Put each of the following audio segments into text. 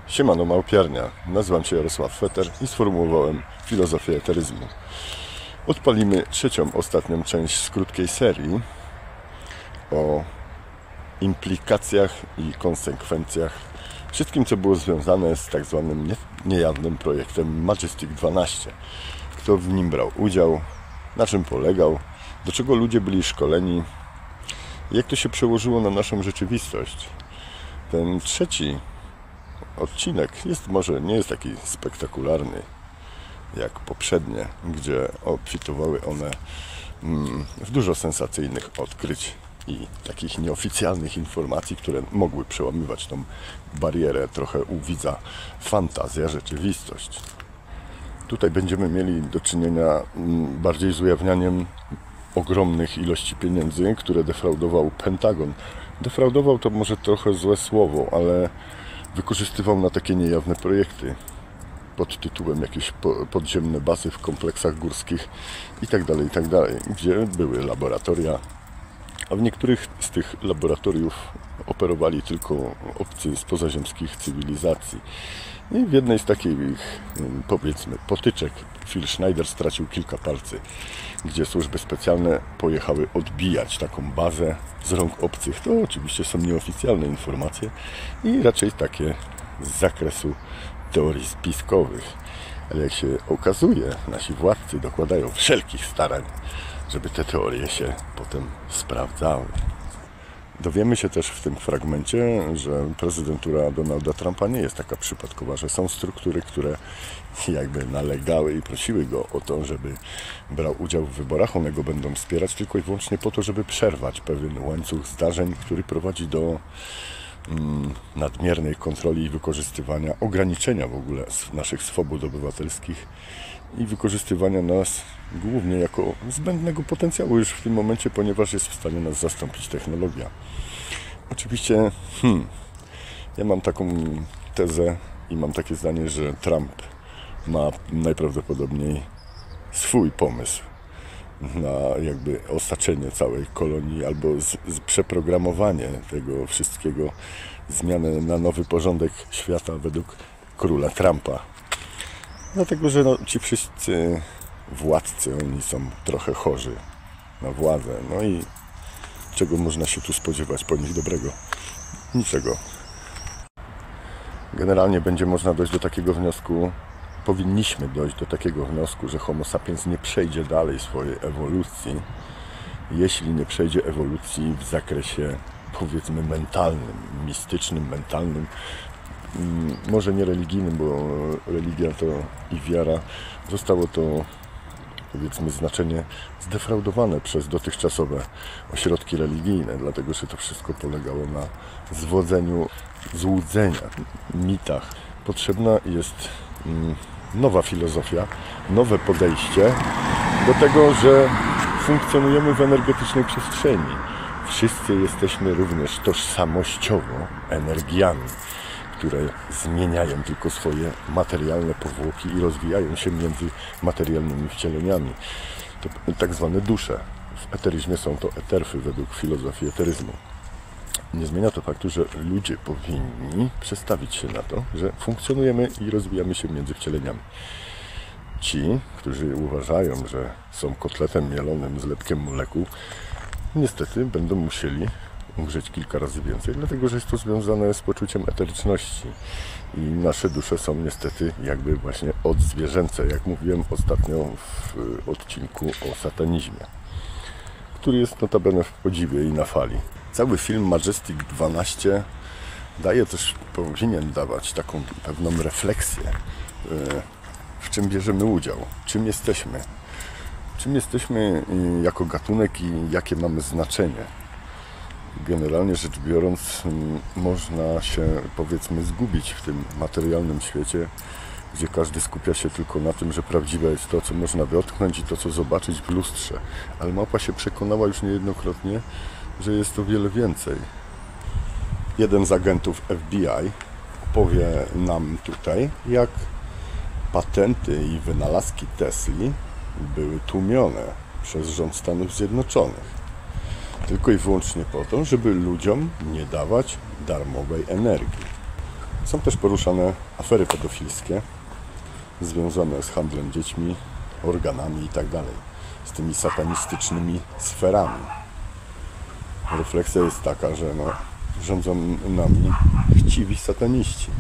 Siemano małpiarnia, nazywam się Jarosław Feter i sformułowałem filozofię eteryzmu. Odpalimy trzecią, ostatnią część z krótkiej serii o implikacjach i konsekwencjach wszystkim, co było związane z tak zwanym niejawnym projektem Majestic 12. Kto w nim brał udział, na czym polegał, do czego ludzie byli szkoleni, jak to się przełożyło na naszą rzeczywistość. Ten trzeci odcinek nie jest taki spektakularny jak poprzednie, gdzie obfitowały one w dużo sensacyjnych odkryć i takich nieoficjalnych informacji, które mogły przełamywać tą barierę trochę u widza fantazja, rzeczywistość. Tutaj będziemy mieli do czynienia bardziej z ujawnianiem ogromnych ilości pieniędzy, które defraudował Pentagon. Defraudował to może trochę złe słowo, ale wykorzystywał na takie niejawne projekty pod tytułem jakieś podziemne bazy w kompleksach górskich itd., gdzie były laboratoria, a w niektórych z tych laboratoriów operowali tylko obcy z pozaziemskich cywilizacji. I w jednej z takich, powiedzmy, potyczek Phil Schneider stracił kilka palcy, gdzie służby specjalne pojechały odbijać taką bazę z rąk obcych. To oczywiście są nieoficjalne informacje i raczej takie z zakresu teorii spiskowych. Ale jak się okazuje, nasi władcy dokładają wszelkich starań, żeby te teorie się potem sprawdzały. Dowiemy się też w tym fragmencie, że prezydentura Donalda Trumpa nie jest taka przypadkowa, że są struktury, które jakby nalegały i prosiły go o to, żeby brał udział w wyborach. One go będą wspierać tylko i wyłącznie po to, żeby przerwać pewien łańcuch zdarzeń, który prowadzi do nadmiernej kontroli i wykorzystywania, ograniczenia w ogóle naszych swobód obywatelskich i wykorzystywania nas głównie jako zbędnego potencjału już w tym momencie, ponieważ jest w stanie nas zastąpić technologia. Oczywiście ja mam taką tezę i mam takie zdanie, że Trump ma najprawdopodobniej swój pomysł na jakby osaczenie całej kolonii albo przeprogramowanie tego wszystkiego, zmianę na nowy porządek świata według króla Trumpa. Dlatego, że ci wszyscy władcy, oni są trochę chorzy na władzę. No i czego można się tu spodziewać po nich dobrego? Niczego. Generalnie będzie można dojść do takiego wniosku, powinniśmy dojść do takiego wniosku, że Homo sapiens nie przejdzie dalej swojej ewolucji, jeśli nie przejdzie ewolucji w zakresie, powiedzmy, mentalnym, mistycznym, mentalnym, może nie religijnym, bo religia to i wiara, zostało to, powiedzmy, znaczenie zdefraudowane przez dotychczasowe ośrodki religijne, dlatego że to wszystko polegało na zwodzeniu złudzenia, mitach. Potrzebna jest nowa filozofia, nowe podejście do tego, że funkcjonujemy w energetycznej przestrzeni. Wszyscy jesteśmy również tożsamościowo energiami, które zmieniają tylko swoje materialne powłoki i rozwijają się między materialnymi wcieleniami. To tak zwane dusze. W eteryzmie są to eterfy według filozofii eteryzmu. Nie zmienia to faktu, że ludzie powinni przestawić się na to, że funkcjonujemy i rozwijamy się między wcieleniami. Ci, którzy uważają, że są kotletem mielonym z lepkiem molekuł, niestety będą musieli umrzeć kilka razy więcej, dlatego że jest to związane z poczuciem eteryczności i nasze dusze są niestety jakby właśnie odzwierzęce, jak mówiłem ostatnio w odcinku o satanizmie, który jest notabene w podziwie i na fali. Cały film Majestic 12 powinien dawać taką pewną refleksję, w czym bierzemy udział, czym jesteśmy jako gatunek i jakie mamy znaczenie. Generalnie rzecz biorąc, można się, powiedzmy, zgubić w tym materialnym świecie, gdzie każdy skupia się tylko na tym, że prawdziwe jest to, co można dotknąć i to, co zobaczyć w lustrze. Ale małpa się przekonała już niejednokrotnie, że jest to wiele więcej. Jeden z agentów FBI powie nam tutaj, jak patenty i wynalazki Tesli były tłumione przez rząd Stanów Zjednoczonych. Tylko i wyłącznie po to, żeby ludziom nie dawać darmowej energii. Są też poruszane afery pedofilskie związane z handlem dziećmi, organami i tak dalej, z tymi satanistycznymi sferami. Refleksja jest taka, że rządzą nami chciwi sataniści.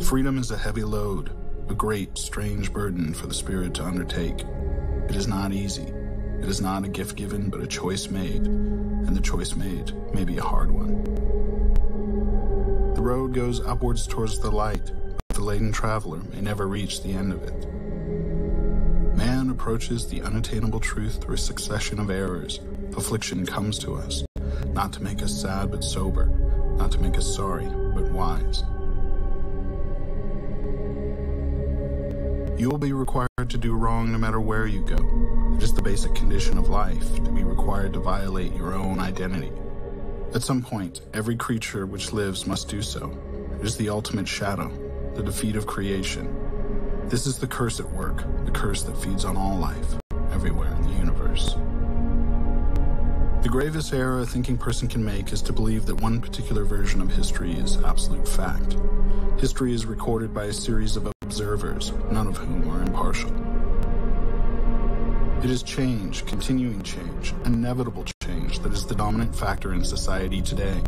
Freedom is a heavy load, a great, strange burden for the spirit to undertake. It is not easy. It is not a gift given, but a choice made, and the choice made may be a hard one. The road goes upwards towards the light, but the laden traveler may never reach the end of it. Man approaches the unattainable truth through a succession of errors. Affliction comes to us, not to make us sad but sober, not to make us sorry but wise. You will be required to do wrong no matter where you go. It is the basic condition of life, to be required to violate your own identity. At some point, every creature which lives must do so. It is the ultimate shadow, the defeat of creation. This is the curse at work, the curse that feeds on all life, everywhere in the universe. The gravest error a thinking person can make is to believe that one particular version of history is absolute fact. History is recorded by a series of observers, none of whom are impartial. It is change, continuing change, inevitable change that is the dominant factor in society today.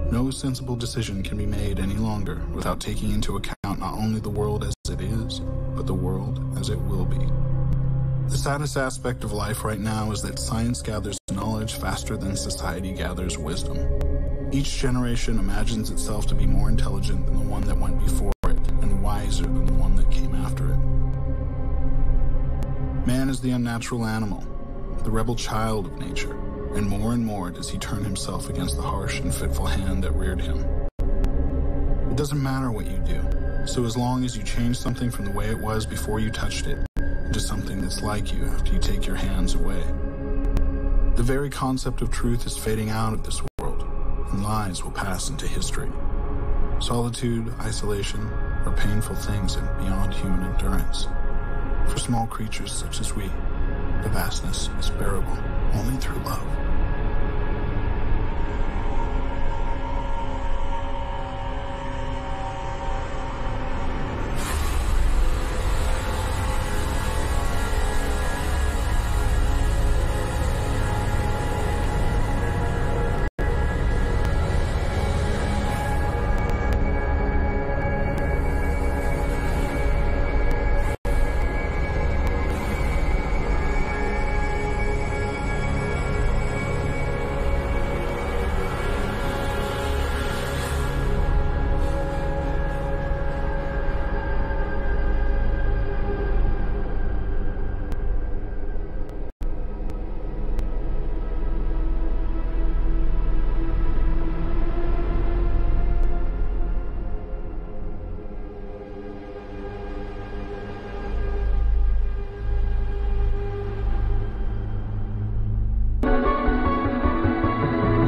No sensible decision can be made any longer without taking into account not only the world as it is, but the world as it will be. The saddest aspect of life right now is that science gathers knowledge faster than society gathers wisdom. Each generation imagines itself to be more intelligent than the one that went before it, and wiser than the one that came after it. Man is the unnatural animal, the rebel child of nature, and more does he turn himself against the harsh and fitful hand that reared him. It doesn't matter what you do, so as long as you change something from the way it was before you touched it, into something that's like you after you take your hands away. The very concept of truth is fading out of this world, and lies will pass into history. Solitude, isolation, are painful things and beyond human endurance. For small creatures such as we, the vastness is bearable only through love.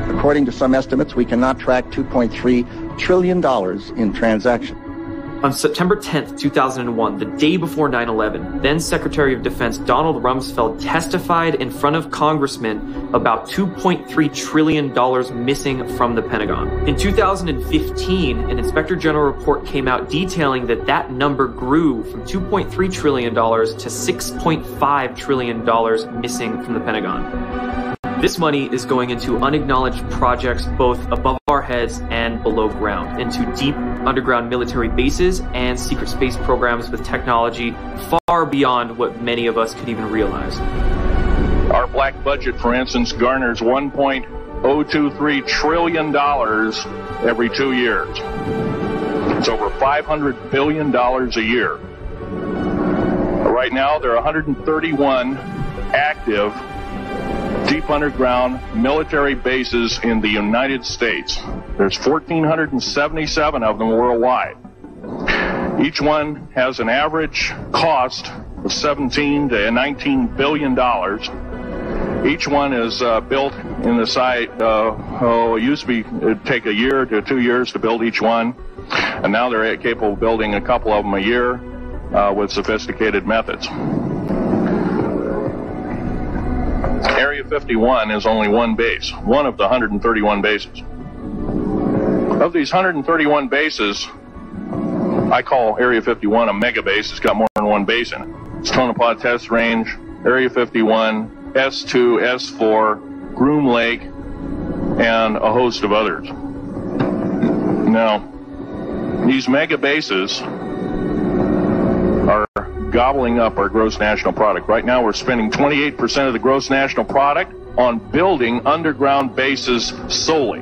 According to some estimates, we cannot track $2.3 trillion in transactions. On September 10th, 2001, the day before 9/11, then Secretary of Defense Donald Rumsfeld testified in front of congressmen about $2.3 trillion missing from the Pentagon. In 2015, an Inspector General report came out detailing that that number grew from $2.3 trillion to $6.5 trillion missing from the Pentagon. This money is going into unacknowledged projects both above our heads and below ground, into deep underground military bases and secret space programs with technology far beyond what many of us could even realize. Our black budget, for instance, garners $1.023 trillion every 2 years. It's over $500 billion a year. Right now, there are 131 active deep underground military bases in the United States. There's 1,477 of them worldwide. Each one has an average cost of $17 to $19 billion. Each one is built in the site, it used to be, it'd take a year to 2 years to build each one. And now they're capable of building a couple of them a year with sophisticated methods. Area 51 is only one base, one of the 131 bases. Of these 131 bases, I call Area 51 a mega base. It's got more than one base in it. It's Tonopah Test Range, Area 51, S2, S4, Groom Lake, and a host of others. Now, these mega bases are gobbling up our gross national product. Right now, we're spending 28% of the gross national product on building underground bases solely.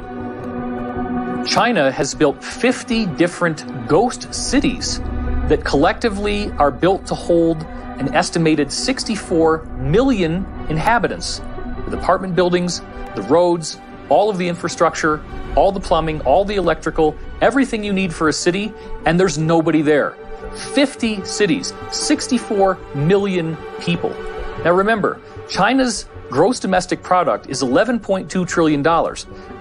China has built 50 different ghost cities that collectively are built to hold an estimated 64 million inhabitants. The apartment buildings, the roads, all of the infrastructure, all the plumbing, all the electrical, everything you need for a city, and there's nobody there. 50 cities, 64 million people. Now remember, China's gross domestic product is $11.2 trillion.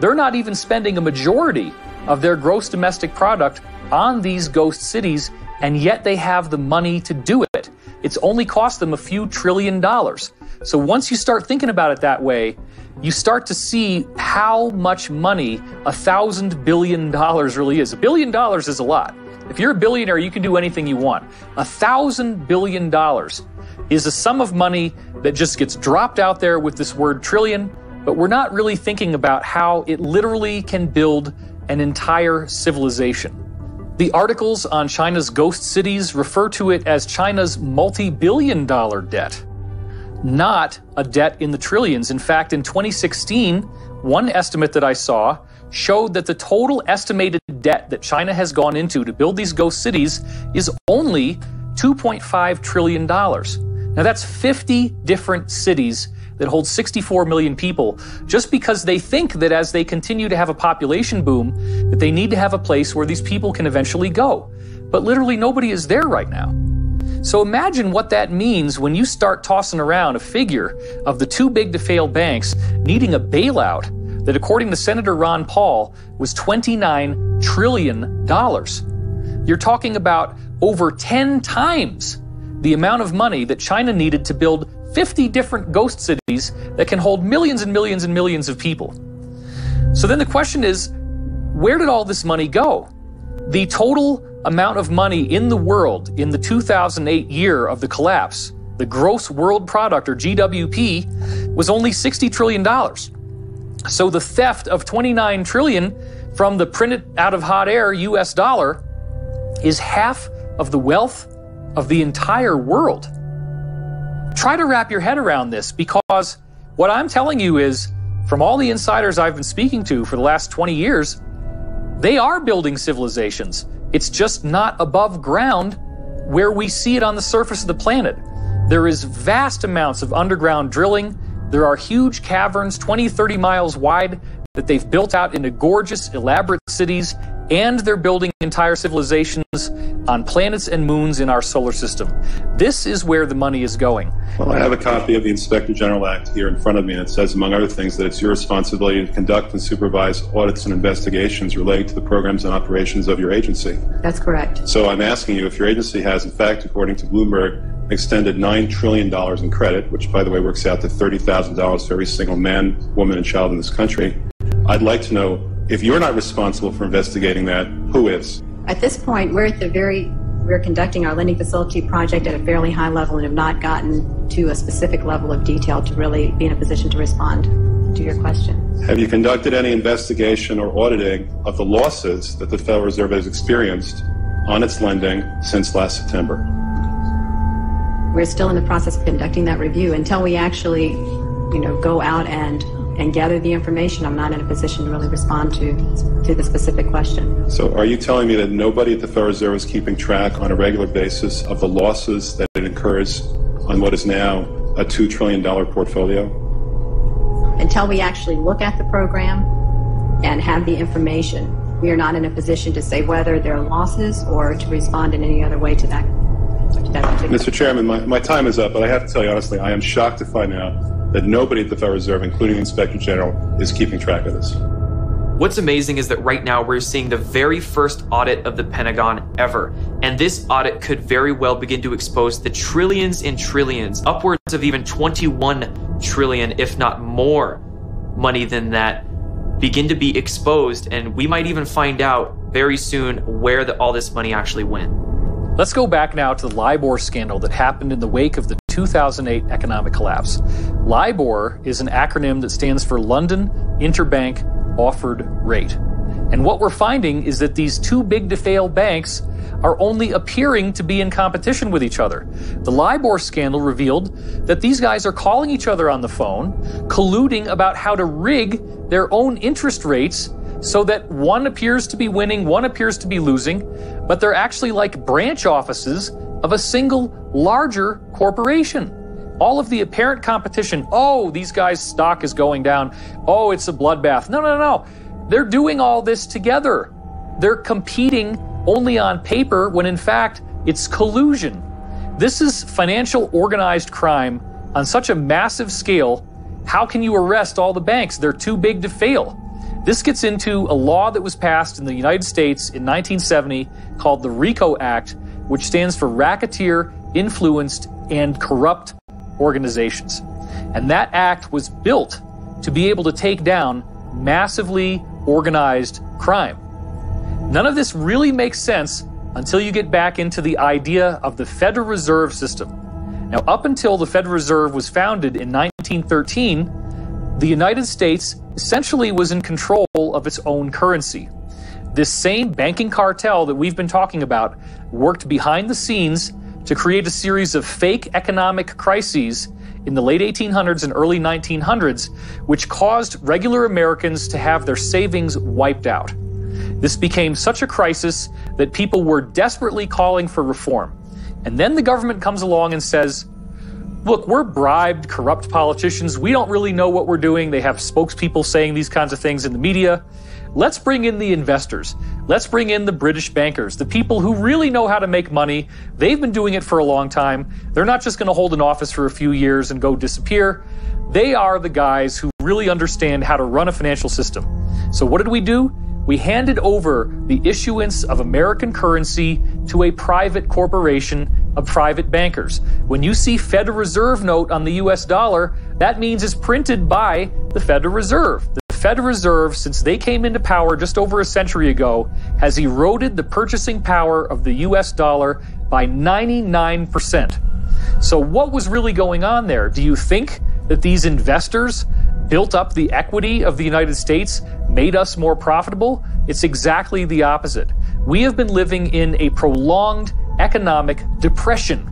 They're not even spending a majority of their gross domestic product on these ghost cities, and yet they have the money to do it. It's only cost them a few $1 trillion. So once you start thinking about it that way, you start to see how much money $1,000 billion really is. $1 billion is a lot. If you're a billionaire, you can do anything you want. $1,000 billion is a sum of money that just gets dropped out there with this word trillion, but we're not really thinking about how it literally can build an entire civilization. The articles on China's ghost cities refer to it as China's multi-billion-dollar debt, not a debt in the trillions. In fact, in 2016, one estimate that I saw showed that the total estimated debt that China has gone into to build these ghost cities is only $2.5 trillion. Now that's 50 different cities that hold 64 million people, just because they think that as they continue to have a population boom, that they need to have a place where these people can eventually go. But literally nobody is there right now. So imagine what that means when you start tossing around a figure of the too big to fail banks needing a bailout that, according to Senator Ron Paul, was $29 trillion. You're talking about over 10 times the amount of money that China needed to build 50 different ghost cities that can hold millions and millions and millions of people. So then the question is, where did all this money go? The total amount of money in the world in the 2008 year of the collapse, the gross world product, or GWP, was only $60 trillion. So the theft of $29 trillion from the printed out of hot air US dollar is half of the wealth of the entire world. Try to wrap your head around this, because what I'm telling you is, from all the insiders I've been speaking to for the last 20 years, they are building civilizations. It's just not above ground where we see it on the surface of the planet. There is vast amounts of underground drilling. There are huge caverns, 20, 30 miles wide, that they've built out into gorgeous, elaborate cities, and they're building entire civilizations on planets and moons in our solar system. This is where the money is going. Well, I have a copy of the Inspector General Act here in front of me, and it says, among other things, that it's your responsibility to conduct and supervise audits and investigations relating to the programs and operations of your agency. That's correct. So I'm asking you if your agency has, in fact, according to Bloomberg, extended $9 trillion in credit, which, by the way, works out to $30,000 for every single man, woman, and child in this country. I'd like to know, if you're not responsible for investigating that, who is? At this point, we're conducting our lending facility project at a fairly high level and have not gotten to a specific level of detail to really be in a position to respond to your question. Have you conducted any investigation or auditing of the losses that the Federal Reserve has experienced on its lending since last September? We're still in the process of conducting that review. Until we actually, go out and gather the information, I'm not in a position to really respond to the specific question. So are you telling me that nobody at the Federal Reserve is keeping track on a regular basis of the losses that it incurs on what is now a $2 trillion portfolio? until we actually look at the program and have the information, we are not in a position to say whether there are losses or to respond in any other way to that particular. Mr. Chairman, my time is up, but I have to tell you honestly, I am shocked to find out that nobody at the Federal Reserve, including the Inspector General, is keeping track of this. What's amazing is that right now we're seeing the very first audit of the Pentagon ever. And this audit could very well begin to expose the trillions and trillions, upwards of even 21 trillion, if not more money than that, begin to be exposed. And we might even find out very soon where all this money actually went. Let's go back now to the LIBOR scandal that happened in the wake of the 2008 economic collapse. LIBOR is an acronym that stands for London Interbank Offered Rate. And what we're finding is that these too big to fail banks are only appearing to be in competition with each other. The LIBOR scandal revealed that these guys are calling each other on the phone, colluding about how to rig their own interest rates so that one appears to be winning, one appears to be losing, but they're actually like branch offices of a single larger corporation. All of the apparent competition, oh, these guys' stock is going down, oh, it's a bloodbath. No. They're doing all this together. They're competing only on paper when in fact it's collusion. This is financial organized crime on such a massive scale. How can you arrest all the banks? They're too big to fail. This gets into a law that was passed in the United States in 1970 called the RICO Act, which stands for Racketeer, Influenced, and Corrupt Organizations. And that act was built to be able to take down massively organized crime. None of this really makes sense until you get back into the idea of the Federal Reserve System. Now, up until the Federal Reserve was founded in 1913, the United States essentially was in control of its own currency. This same banking cartel that we've been talking about worked behind the scenes to create a series of fake economic crises in the late 1800s and early 1900s, which caused regular Americans to have their savings wiped out. This became such a crisis that people were desperately calling for reform. And then the government comes along and says, look, we're bribed, corrupt politicians. We don't really know what we're doing. They have spokespeople saying these kinds of things in the media. Let's bring in the investors. Let's bring in the British bankers, the people who really know how to make money. They've been doing it for a long time. They're not just going to hold an office for a few years and go disappear. They are the guys who really understand how to run a financial system. So what did we do? We handed over the issuance of American currency to a private corporation of private bankers. When you see Federal Reserve note on the US dollar, that means it's printed by the Federal Reserve. The Federal Reserve, since they came into power just over a century ago, has eroded the purchasing power of the US dollar by 99%. So what was really going on there? Do you think that these investors built up the equity of the United States, made us more profitable? It's exactly the opposite. We have been living in a prolonged economic depression.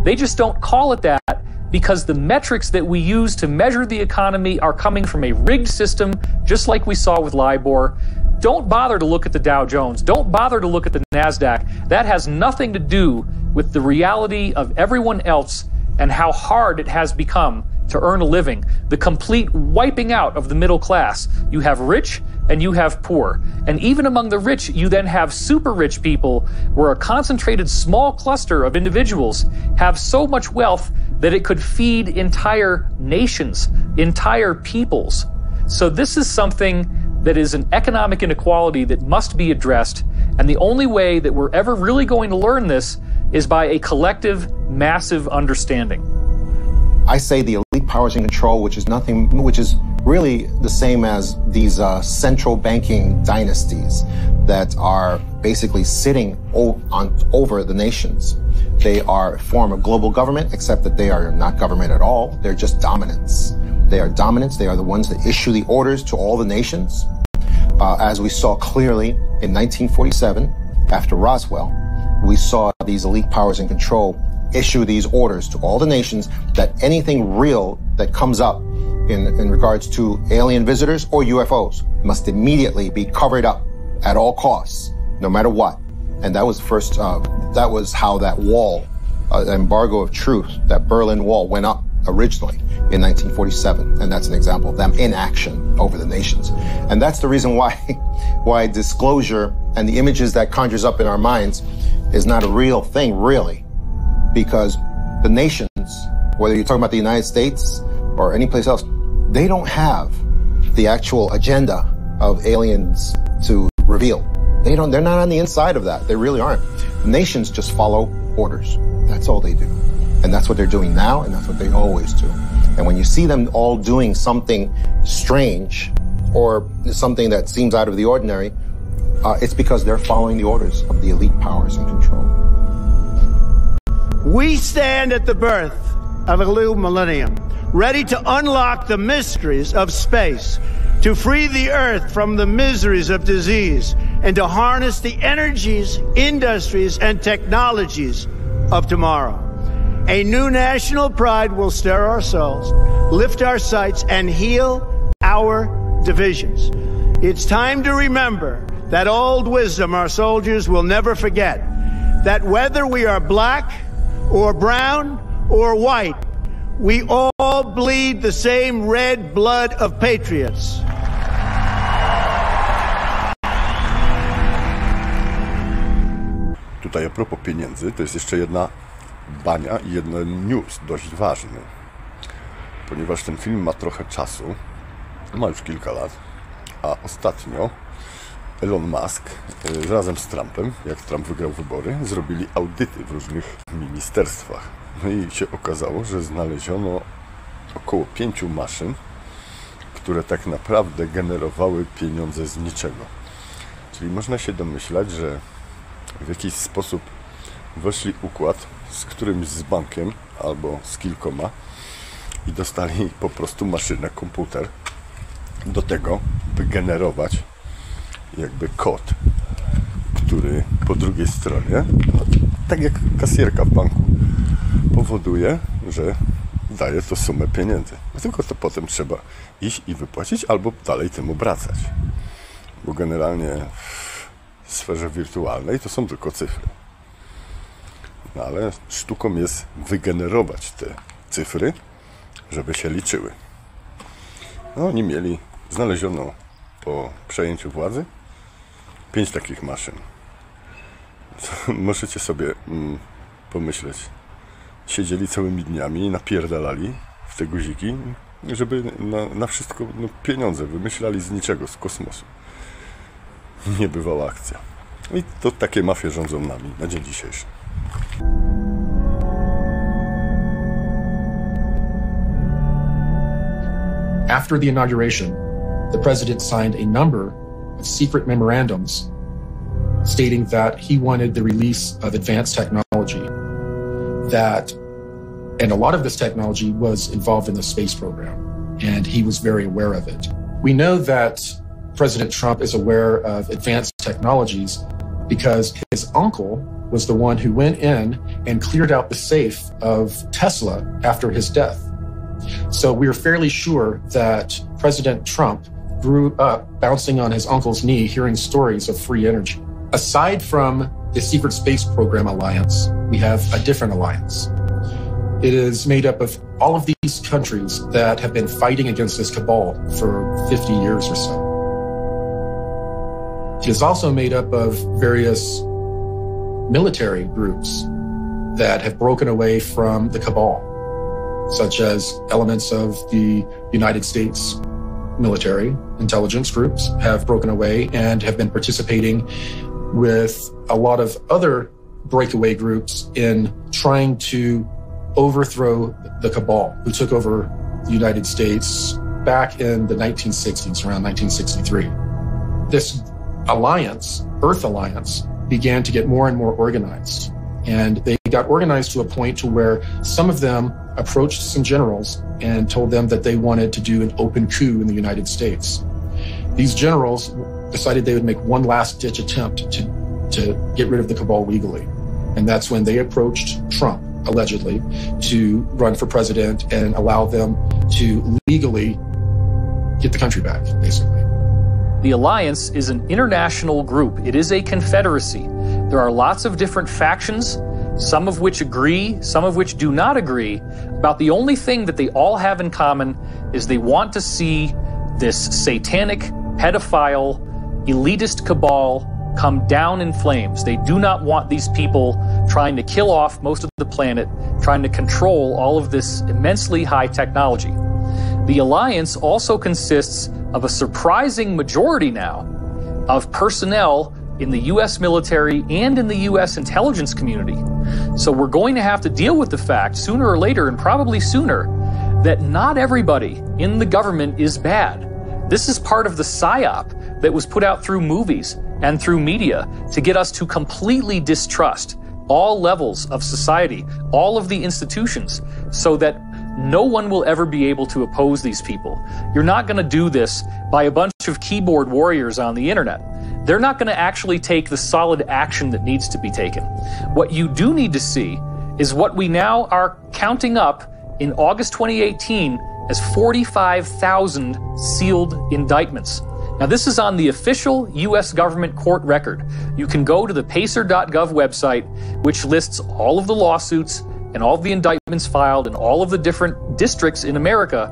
They just don't call it that because the metrics that we use to measure the economy are coming from a rigged system, just like we saw with LIBOR. Don't bother to look at the Dow Jones. Don't bother to look at the NASDAQ. That has nothing to do with the reality of everyone else and how hard it has become to earn a living, the complete wiping out of the middle class. You have rich and you have poor. And even among the rich, you then have super rich people where a concentrated small cluster of individuals have so much wealth that it could feed entire nations, entire peoples. So this is something that is an economic inequality that must be addressed. And the only way that we're ever really going to learn this is by a collective, massive understanding. I say the elite powers in control, which is really the same as these central banking dynasties that are basically sitting over the nations. They are a form of global government, except that they are not government at all. They're just dominants. They are dominants. They are the ones that issue the orders to all the nations. As we saw clearly in 1947, after Roswell, we saw these elite powers in control issue these orders to all the nations that anything real that comes up in regards to alien visitors or UFOs must immediately be covered up at all costs, no matter what. And that was first, that was how that wall, embargo of truth, that Berlin Wall went up originally in 1947, and that's an example of them in action over the nations. And that's the reason why disclosure and the images that conjures up in our minds is not a real thing, really, because the nations, whether you're talking about the United States or any place else, they don't have the actual agenda of aliens to reveal. They're not on the inside of that. They really aren't. Nations just follow orders. That's all they do. And that's what they're doing now, and that's what they always do. And when you see them all doing something strange or something that seems out of the ordinary, it's because they're following the orders of the elite powers in control. We stand at the birth of a new millennium, ready to unlock the mysteries of space, to free the Earth from the miseries of disease, and to harness the energies, industries, and technologies of tomorrow. A new national pride will stir our souls, lift our sights, and heal our divisions. It's time to remember that old wisdom our soldiers will never forget, that whether we are black or brown or white, we all bleed the same red blood of patriots. Tutaj a propos pieniędzy, to jest jeszcze jedna bania i jeden news dość ważny. Ponieważ ten film ma trochę czasu, ma już kilka lat, a ostatnio Elon Musk razem z Trumpem, jak Trump wygrał wybory, zrobili audyty w różnych ministerstwach. No i się okazało, że znaleziono około 5 maszyn, które tak naprawdę generowały pieniądze z niczego. Czyli można się domyślać, że w jakiś sposób weszli układ z którymś z bankiem albo z kilkoma i dostali po prostu maszynę, komputer do tego, by generować jakby kod, który po drugiej stronie, no, tak jak kasjerka w banku, powoduje, że daje to sumę pieniędzy. Tylko to potem trzeba iść i wypłacić albo dalej tym obracać. Bo generalnie w sferze wirtualnej to są tylko cyfry. No ale sztuką jest wygenerować te cyfry, żeby się liczyły. No oni znaleziono po przejęciu władzy 5 takich maszyn. Możecie sobie pomyśleć, siedzieli całymi dniami i napierdalali w te guziki, żeby na wszystko pieniądze wymyślali z niczego, z kosmosu. Niebywała akcja. I to takie mafie rządzą nami na dzień dzisiejszy. After the inauguration, the president signed a number of secret memorandums stating that he wanted the release of advanced technology and a lot of this technology was involved in the space program, and he was very aware of it. We know that President Trump is aware of advanced technologies because his uncle was the one who went in and cleared out the safe of Tesla after his death. So we're fairly sure that President Trump grew up bouncing on his uncle's knee, hearing stories of free energy. Aside from the Secret Space Program Alliance, we have a different alliance. It is made up of all of these countries that have been fighting against this cabal for 50 years or so. It is also made up of various military groups that have broken away from the cabal, such as elements of the United States military intelligence groups have broken away and have been participating with a lot of other breakaway groups in trying to overthrow the cabal who took over the United States back in the 1960s, around 1963. This alliance, Earth Alliance, began to get more and more organized. And they got organized to a point to where some of them approached some generals and told them that they wanted to do an open coup in the United States. These generals decided they would make one last-ditch attempt to get rid of the cabal legally. And that's when they approached Trump, allegedly, to run for president and allow them to legally get the country back, basically. The alliance is an international group. It is a confederacy. There are lots of different factions some of which agree, some of which do not agree, about the only thing that they all have in common is they want to see this satanic, pedophile, elitist cabal come down in flames. They do not want these people trying to kill off most of the planet, trying to control all of this immensely high technology. The alliance also consists of a surprising majority now of personnel in the U.S. military and in the U.S. intelligence community. So we're going to have to deal with the fact, sooner or later, and probably sooner, that not everybody in the government is bad. This is part of the psyop that was put out through movies and through media to get us to completely distrust all levels of society, all of the institutions, so that no one will ever be able to oppose these people. You're not going to do this by a bunch of keyboard warriors on the internet. They're not going to actually take the solid action that needs to be taken. What you do need to see is what we now are counting up in August 2018 as 45,000 sealed indictments. Now, this is on the official U.S. government court record. You can go to the pacer.gov website, which lists all of the lawsuits and all of the indictments filed in all of the different districts in America,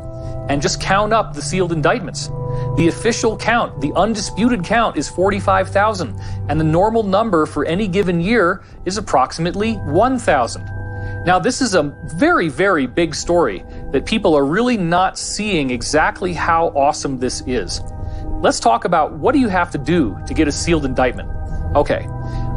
and just count up the sealed indictments. The official count, the undisputed count, is 45,000, and the normal number for any given year is approximately 1,000. Now, this is a very, very big story that people are really not seeing exactly how awesome this is. Let's talk about what do you have to do to get a sealed indictment. Okay,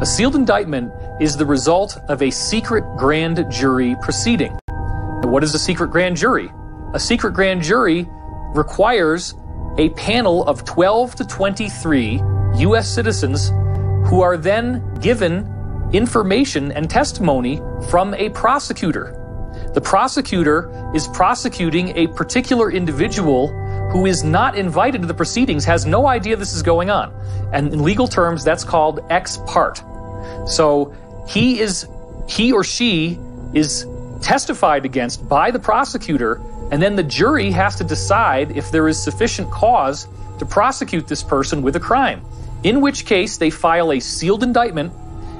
a sealed indictment is the result of a secret grand jury proceeding. Now, what is a secret grand jury? A secret grand jury requires a panel of 12 to 23 U.S. citizens who are then given information and testimony from a prosecutor. The prosecutor is prosecuting a particular individual who is not invited to the proceedings, has no idea this is going on. And in legal terms, that's called ex parte. So he or she is testified against by the prosecutor, and then the jury has to decide if there is sufficient cause to prosecute this person with a crime, in which case they file a sealed indictment.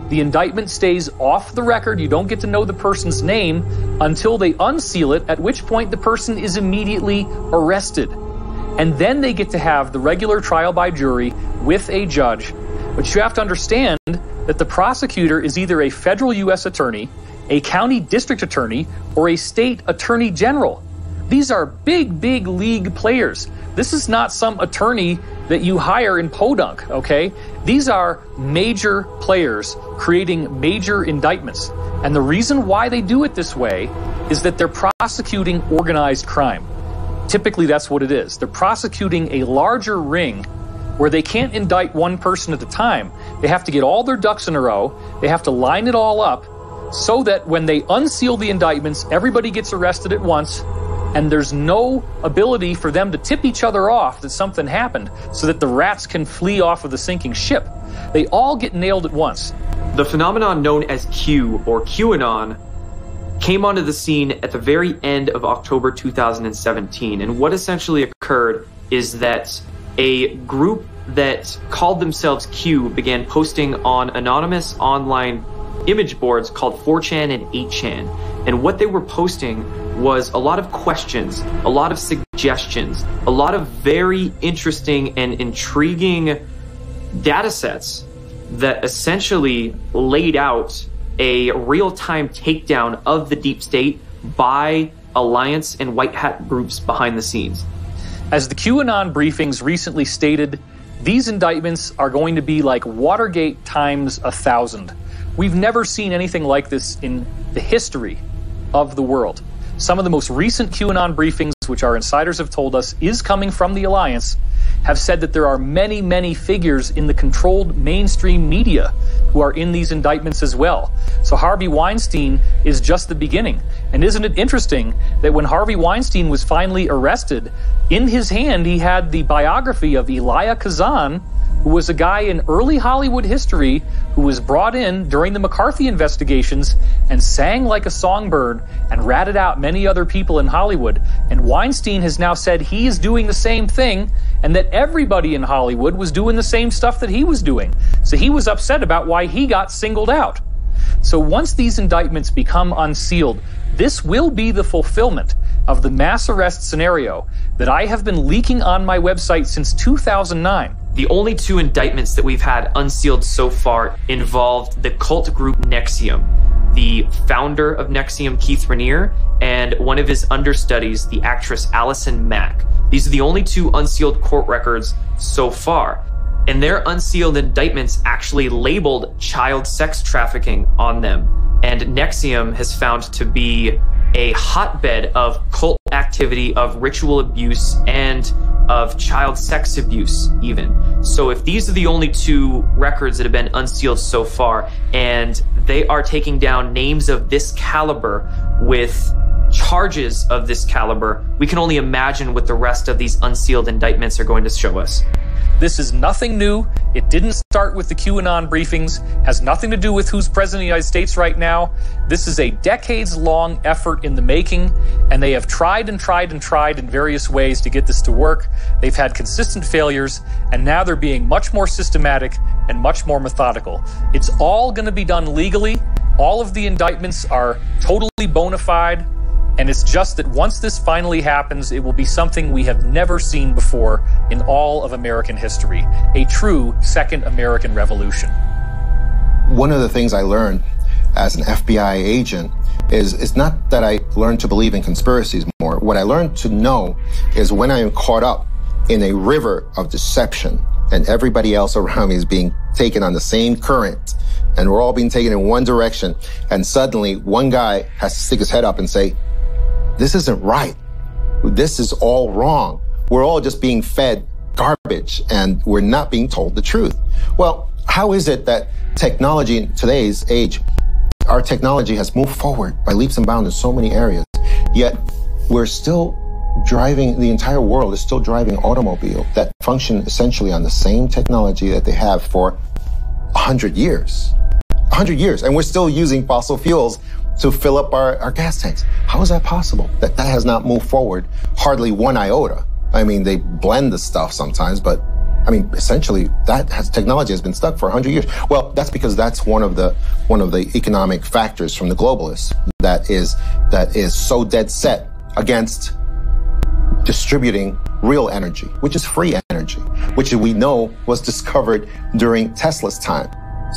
The indictment stays off the record. You don't get to know the person's name until they unseal it, at which point the person is immediately arrested. And then they get to have the regular trial by jury with a judge. But you have to understand that the prosecutor is either a federal U.S. attorney, a county district attorney, or a state attorney general. These are big, big league players. This is not some attorney that you hire in Podunk, okay? These are major players creating major indictments. And the reason why they do it this way is that they're prosecuting organized crime. Typically, that's what it is. They're prosecuting a larger ring where they can't indict one person at a time. They have to get all their ducks in a row. They have to line it all up so that when they unseal the indictments, everybody gets arrested at once, and there's no ability for them to tip each other off that something happened so that the rats can flee off of the sinking ship. They all get nailed at once. The phenomenon known as Q, or QAnon, came onto the scene at the very end of October 2017. And what essentially occurred is that a group that called themselves Q began posting on anonymous online image boards called 4chan and 8chan. And what they were posting was a lot of questions, a lot of suggestions, a lot of very interesting and intriguing data sets that essentially laid out a real-time takedown of the deep state by alliance and white hat groups behind the scenes. As the QAnon briefings recently stated, these indictments are going to be like Watergate times 1,000. We've never seen anything like this in the history of the world. Some of the most recent QAnon briefings, which our insiders have told us is coming from the alliance, have said that there are many, many figures in the controlled mainstream media who are in these indictments as well. So Harvey Weinstein is just the beginning. And isn't it interesting that when Harvey Weinstein was finally arrested, in his hand he had the biography of Elia Kazan, who was a guy in early Hollywood history who was brought in during the McCarthy investigations and sang like a songbird and ratted out many other people in Hollywood. And Weinstein has now said he is doing the same thing, and that everybody in Hollywood was doing the same stuff that he was doing. So he was upset about why he got singled out. So once these indictments become unsealed, this will be the fulfillment of the mass arrest scenario that I have been leaking on my website since 2009. The only two indictments that we've had unsealed so far involved the cult group NXIVM, the founder of NXIVM, Keith Raniere, and one of his understudies, the actress Allison Mack. These are the only two unsealed court records so far. And their unsealed indictments actually labeled child sex trafficking on them. And NXIVM has found to be a hotbed of cult activity, of ritual abuse, and of child sex abuse even. So if these are the only two records that have been unsealed so far, and they are taking down names of this caliber with charges of this caliber, we can only imagine what the rest of these unsealed indictments are going to show us. This is nothing new. It didn't start with the QAnon briefings, has nothing to do with who's president of the United States right now. This is a decades-long effort in the making, and they have tried and tried and tried in various ways to get this to work. They've had consistent failures, and now they're being much more systematic and much more methodical. It's all going to be done legally. All of the indictments are totally bona fide. And it's just that once this finally happens, it will be something we have never seen before in all of American history, a true second American Revolution. One of the things I learned as an FBI agent is it's not that I learned to believe in conspiracies more. What I learned to know is when I am caught up in a river of deception and everybody else around me is being taken on the same current and we're all being taken in one direction, and suddenly one guy has to stick his head up and say, this isn't right. This is all wrong. We're all just being fed garbage and we're not being told the truth. Well, how is it that technology in today's age, our technology has moved forward by leaps and bounds in so many areas, yet we're still driving, the entire world is still driving automobiles that function essentially on the same technology that they have for 100 years. 100 years, and we're still using fossil fuels to fill up our gas tanks. How is that possible? That has not moved forward hardly one iota. I mean, they blend the stuff sometimes, but I mean, essentially, technology has been stuck for 100 years. Well, that's because that's one of the economic factors from the globalists that is so dead set against distributing real energy, which is free energy, which we know was discovered during Tesla's time.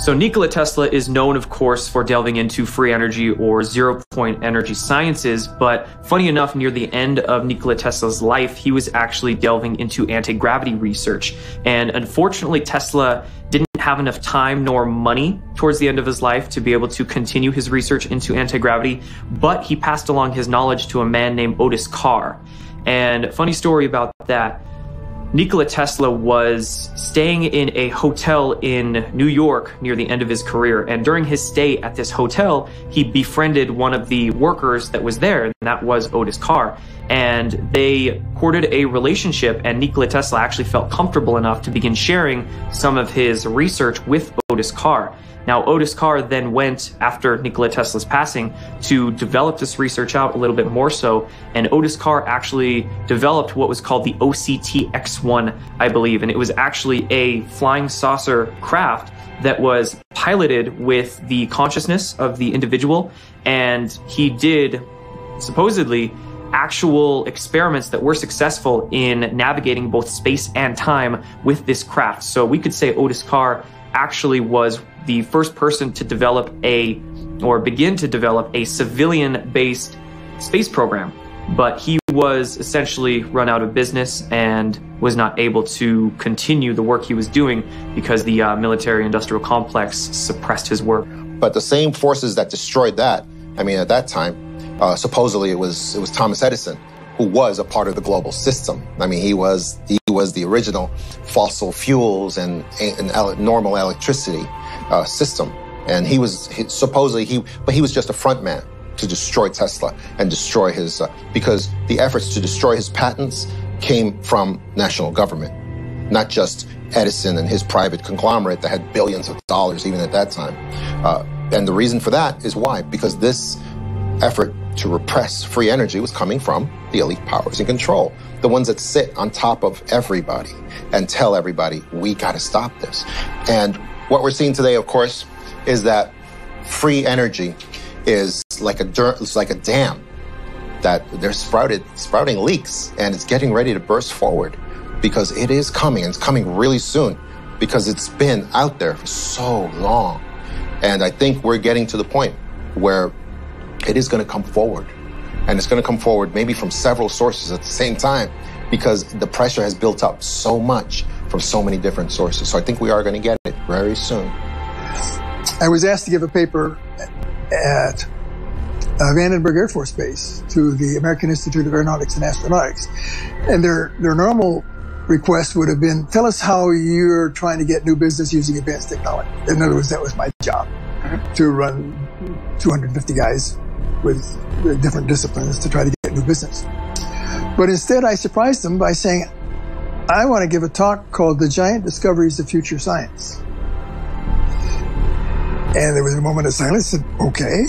So Nikola Tesla is known, of course, for delving into free energy or zero-point energy sciences, but funny enough, near the end of Nikola Tesla's life, he was actually delving into anti-gravity research. And unfortunately, Tesla didn't have enough time nor money towards the end of his life to be able to continue his research into anti-gravity, but he passed along his knowledge to a man named Otis Carr. And funny story about that, Nikola Tesla was staying in a hotel in New York near the end of his career. And during his stay at this hotel, he befriended one of the workers that was there, and that was Otis Carr. And they courted a relationship, and Nikola Tesla actually felt comfortable enough to begin sharing some of his research with Otis Carr. Now, Otis Carr then went, after Nikola Tesla's passing, to develop this research out a little bit more so, and Otis Carr actually developed what was called the OCT-X1, I believe, and it was actually a flying saucer craft that was piloted with the consciousness of the individual, and he did, supposedly, actual experiments that were successful in navigating both space and time with this craft. So we could say Otis Carr actually was the first person to develop begin to develop a civilian-based space program. But he was essentially run out of business and was not able to continue the work he was doing because the military-industrial complex suppressed his work. But the same forces that destroyed that, I mean, at that time, supposedly it was Thomas Edison who was a part of the global system. I mean, he was the original fossil fuels and normal electricity system, and he was just a front man to destroy Tesla and destroy his because the efforts to destroy his patents came from national government, not just Edison and his private conglomerate that had billions of dollars even at that time. And the reason for that is why? Because this effort to repress free energy was coming from the elite powers in control, the ones that sit on top of everybody and tell everybody, we got to stop this. And what we're seeing today, of course, is that free energy is like it's like a dam that they're sprouting leaks, and it's getting ready to burst forward because it is coming, and it's coming really soon because it's been out there for so long. And I think we're getting to the point where it is going to come forward, and it's going to come forward maybe from several sources at the same time because the pressure has built up so much from so many different sources. So I think we are going to get it very soon. I was asked to give a paper at Vandenberg Air Force Base to the American Institute of Aeronautics and Astronautics. And their normal request would have been, tell us how you're trying to get new business using advanced technology. In other words, that was my job, to run 250 guys with different disciplines to try to get new business. But instead, I surprised them by saying, I want to give a talk called The Giant Discoveries of Future Science. And there was a moment of silence, and okay.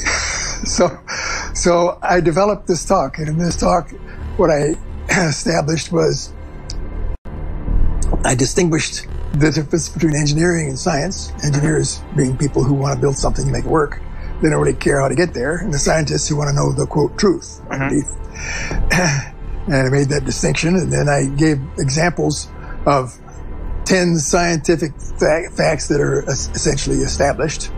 So I developed this talk, and in this talk, what I established was I distinguished the difference between engineering and science. Engineers being people who want to build something and make it work. They don't really care how to get there. And the scientists who want to know the, quote, truth underneath. And I made that distinction, and then I gave examples of 10 scientific facts that are essentially established.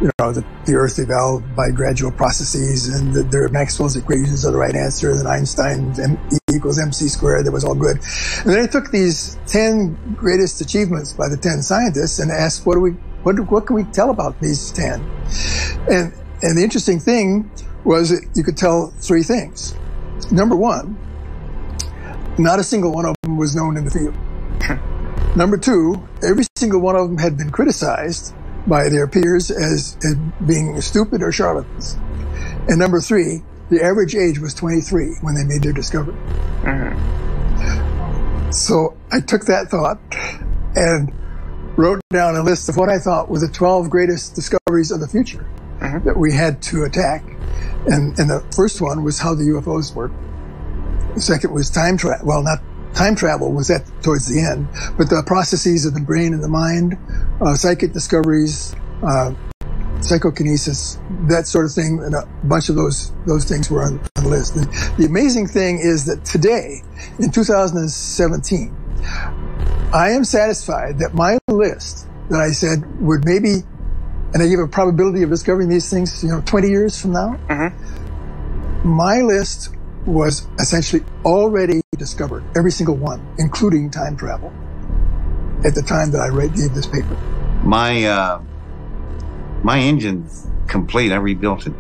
You know, that the Earth evolved by gradual processes, and that their Maxwell's equations are the right answer, and Einstein's E=mc², that was all good. And then I took these 10 greatest achievements by the 10 scientists and asked, what can we tell about these 10? And the interesting thing was that you could tell 3 things. Number 1, not a single one of them was known in the field. Number 2, every single one of them had been criticized by their peers as being stupid or charlatans. And number 3, the average age was 23 when they made their discovery. So I took that thought and wrote down a list of what I thought were the 12 greatest discoveries of the future that we had to attack. And the first one was how the UFOs work. The second was time travel. Well, not time travel was towards the end, but the processes of the brain and the mind, psychic discoveries, psychokinesis, that sort of thing, and a bunch of those things were on the list. And the amazing thing is that today, in 2017, I am satisfied that my list that I said would maybe, and I gave a probability of discovering these things, 20 years from now, my list was essentially already discovered, every single one, including time travel, at the time that I gave this paper. My engine's complete. I rebuilt it.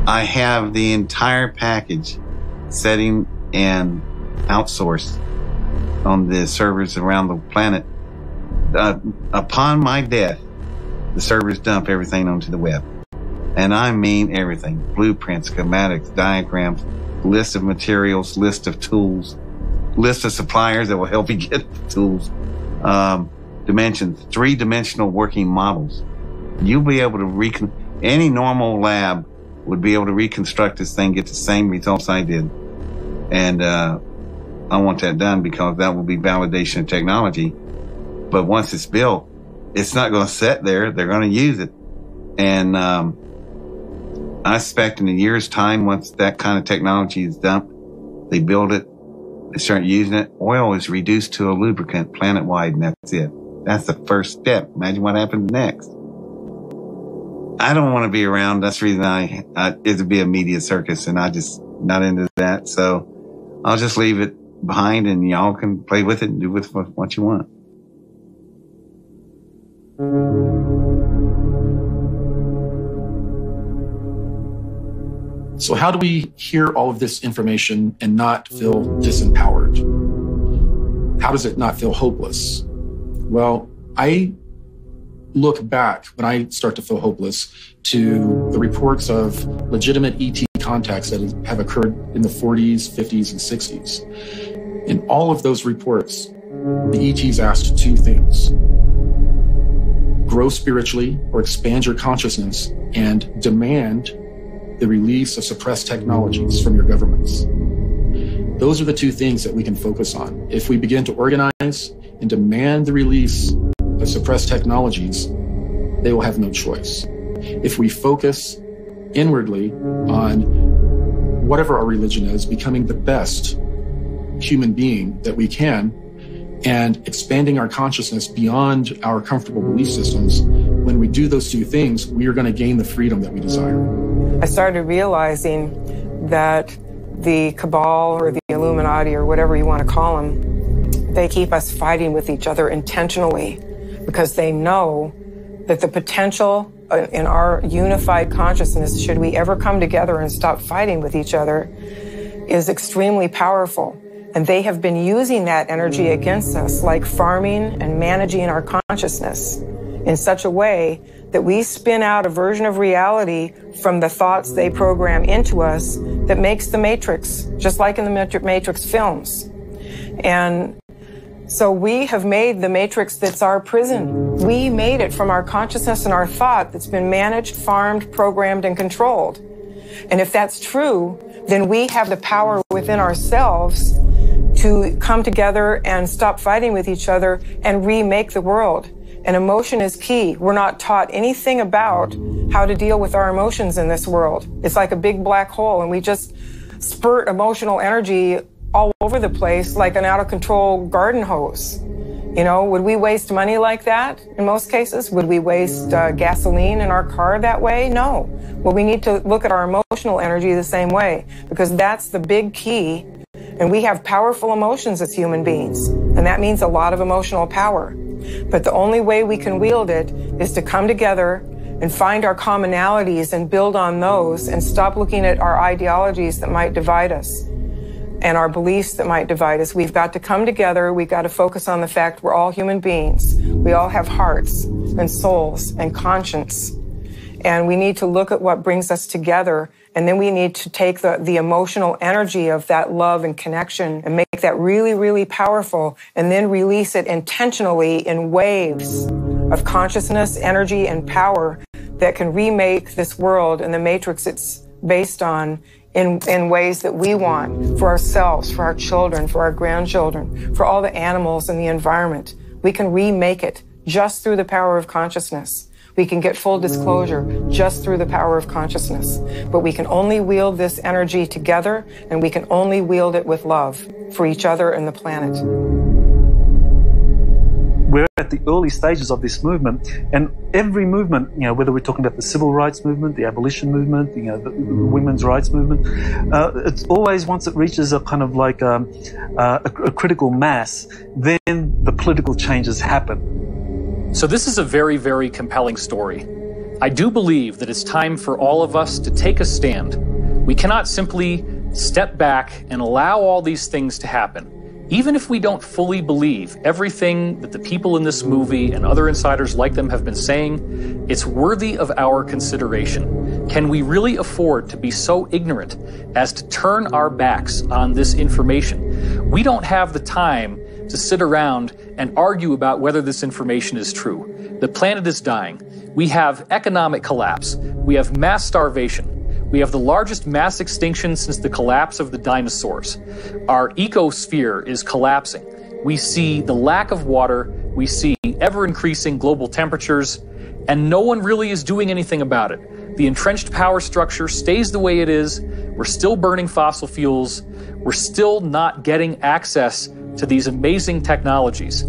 I have the entire package setting and outsourced on the servers around the planet. Upon my death, the servers dump everything onto the web. And I mean everything. Blueprints, schematics, diagrams, list of materials, list of tools, list of suppliers that will help you get the tools, dimensions, 3-dimensional working models. You'll be able to any normal lab would be able to reconstruct this thing, get the same results I did. And I want that done because that will be validation of technology. But once it's built, it's not going to sit there. They're going to use it. And I expect in a year's time, once that kind of technology is dumped, they build it, they start using it. Oil is reduced to a lubricant planet-wide, and that's it. That's the first step. Imagine what happens next. I don't want to be around. That's the reason it'd be a media circus, and I just not into that. So I'll just leave it behind, and y'all can play with it and do with what you want. So how do we hear all of this information and not feel disempowered? How does it not feel hopeless? Well, I look back when I start to feel hopeless to the reports of legitimate ET contacts that have occurred in the 40s, 50s, and 60s. In all of those reports, the ETs asked 2 things. Grow spiritually or expand your consciousness and demand the release of suppressed technologies from your governments. Those are the 2 things that we can focus on. If we begin to organize and demand the release of suppressed technologies, they will have no choice. If we focus inwardly on whatever our religion is, becoming the best human being that we can, and expanding our consciousness beyond our comfortable belief systems, when we do those two things, we are going to gain the freedom that we desire. I started realizing that the cabal or the Illuminati or whatever you want to call them, they keep us fighting with each other intentionally because they know that the potential in our unified consciousness, should we ever come together and stop fighting with each other, is extremely powerful. And they have been using that energy against us, like farming and managing our consciousness in such a way that we spin out a version of reality from the thoughts they program into us that makes the Matrix, just like in the Matrix films. And so we have made the Matrix that's our prison. We made it from our consciousness and our thought that's been managed, farmed, programmed, and controlled. And if that's true, then we have the power within ourselves to come together and stop fighting with each other and remake the world. And emotion is key. We're not taught anything about how to deal with our emotions in this world. It's like a big black hole, and we just spurt emotional energy all over the place like an out-of-control garden hose. You know, would we waste money like that in most cases? Would we waste gasoline in our car that way? No. Well, we need to look at our emotional energy the same way, because that's the big key. And we have powerful emotions as human beings, and that means a lot of emotional power. But the only way we can wield it is to come together and find our commonalities and build on those, and stop looking at our ideologies that might divide us and our beliefs that might divide us. We've got to come together. We've got to focus on the fact we're all human beings. We all have hearts and souls and conscience. And we need to look at what brings us together. And then we need to take the emotional energy of that love and connection and make that really, really powerful, and then release it intentionally in waves of consciousness, energy, and power that can remake this world and the matrix it's based on in ways that we want for ourselves, for our children, for our grandchildren, for all the animals in the environment. We can remake it just through the power of consciousness. We can get full disclosure just through the power of consciousness. But we can only wield this energy together, and we can only wield it with love for each other and the planet. We're at the early stages of this movement, and every movement, you know, whether we're talking about the civil rights movement, the abolition movement, you know, the women's rights movement, it's always, once it reaches a kind of like a critical mass, then the political changes happen. So this is a very, very compelling story. I do believe that it's time for all of us to take a stand. We cannot simply step back and allow all these things to happen. Even if we don't fully believe everything that the people in this movie and other insiders like them have been saying, it's worthy of our consideration. Can we really afford to be so ignorant as to turn our backs on this information? We don't have the time to sit around and argue about whether this information is true. The planet is dying. We have economic collapse. We have mass starvation. We have the largest mass extinction since the collapse of the dinosaurs. Our ecosphere is collapsing. We see the lack of water. We see ever-increasing global temperatures, and no one really is doing anything about it. The entrenched power structure stays the way it is. We're still burning fossil fuels. We're still not getting access to these amazing technologies.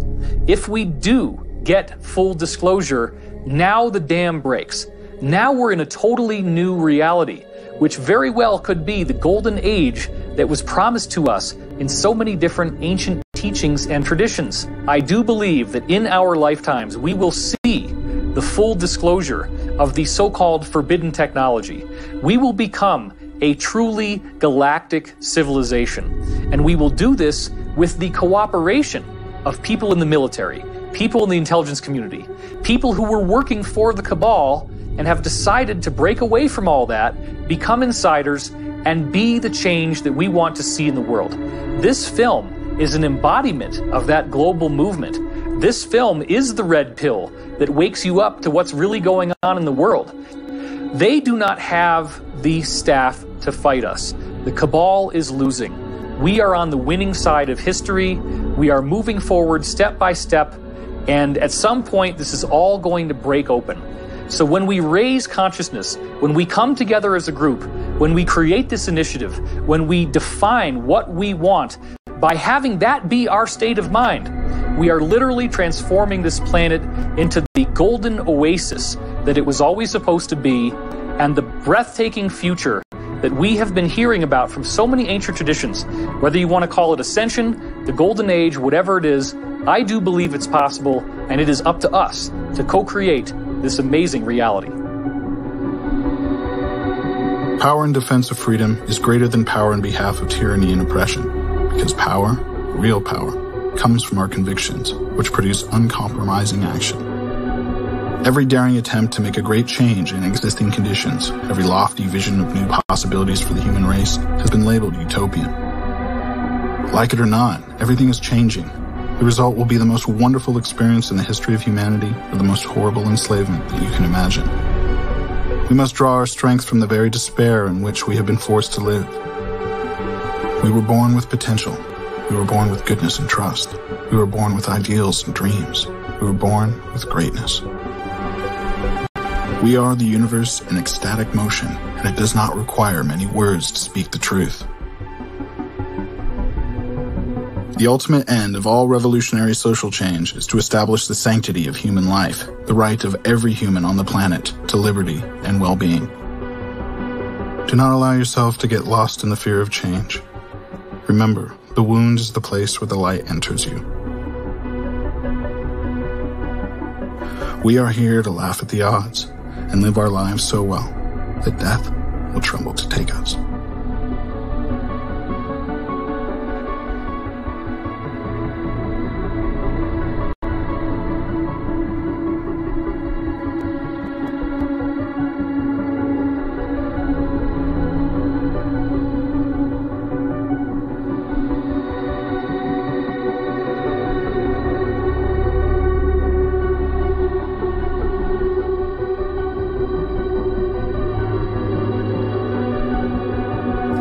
If we do get full disclosure, now the dam breaks. Now we're in a totally new reality, which very well could be the golden age that was promised to us in so many different ancient teachings and traditions. I do believe that in our lifetimes we will see the full disclosure of the so-called forbidden technology. We will become a truly galactic civilization, and we will do this with the cooperation of people in the military, people in the intelligence community, people who were working for the cabal and have decided to break away from all that, become insiders, and be the change that we want to see in the world. This film is an embodiment of that global movement. This film is the red pill that wakes you up to what's really going on in the world. They do not have the staff to fight us. The cabal is losing. We are on the winning side of history. We are moving forward step by step, and at some point this is all going to break open. So when we raise consciousness, when we come together as a group, when we create this initiative, when we define what we want, by having that be our state of mind, we are literally transforming this planet into the golden oasis that it was always supposed to be, and the breathtaking future that we have been hearing about from so many ancient traditions. Whether you want to call it ascension, the golden age, whatever it is, I do believe it's possible, and it is up to us to co-create this amazing reality. Power in defense of freedom is greater than power in behalf of tyranny and oppression, because power, real power, comes from our convictions, which produce uncompromising action. Every daring attempt to make a great change in existing conditions, every lofty vision of new possibilities for the human race, has been labeled utopian. Like it or not, everything is changing. The result will be the most wonderful experience in the history of humanity, or the most horrible enslavement that you can imagine. We must draw our strength from the very despair in which we have been forced to live. We were born with potential. We were born with goodness and trust. We were born with ideals and dreams. We were born with greatness. We are the universe in ecstatic motion, and it does not require many words to speak the truth. The ultimate end of all revolutionary social change is to establish the sanctity of human life, the right of every human on the planet to liberty and well-being. Do not allow yourself to get lost in the fear of change. Remember, the wound is the place where the light enters you. We are here to laugh at the odds and live our lives so well that death will tremble to take us.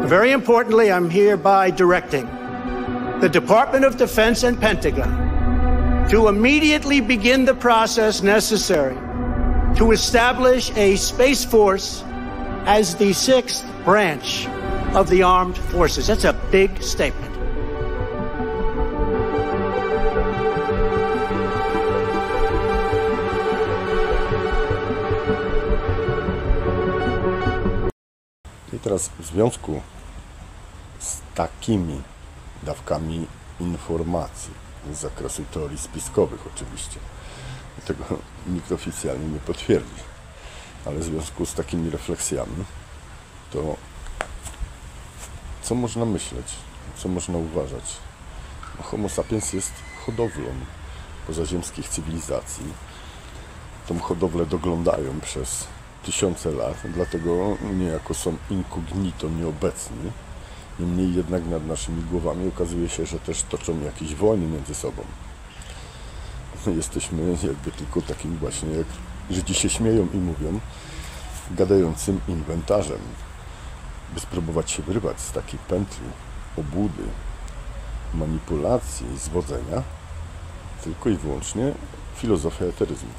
Very importantly, I'm hereby directing the Department of Defense and Pentagon to immediately begin the process necessary to establish a Space Force as the sixth branch of the armed forces. That's a big statement. I teraz w związku z takimi dawkami informacji z zakresu teorii spiskowych oczywiście, tego nikt oficjalnie nie potwierdzi, ale w związku z takimi refleksjami, to co można myśleć, co można uważać? No, Homo sapiens jest hodowlą pozaziemskich cywilizacji. Tą hodowlę doglądają przez tysiące lat, dlatego niejako są incognito nieobecni. Niemniej jednak nad naszymi głowami okazuje się, że też toczą jakieś wojny między sobą. Jesteśmy jakby tylko takim właśnie, jak Żydzi się śmieją i mówią, gadającym inwentarzem. By spróbować się wyrwać z takiej pętli obłudy, manipulacji, zwodzenia, tylko i wyłącznie filozofia eteryzmu.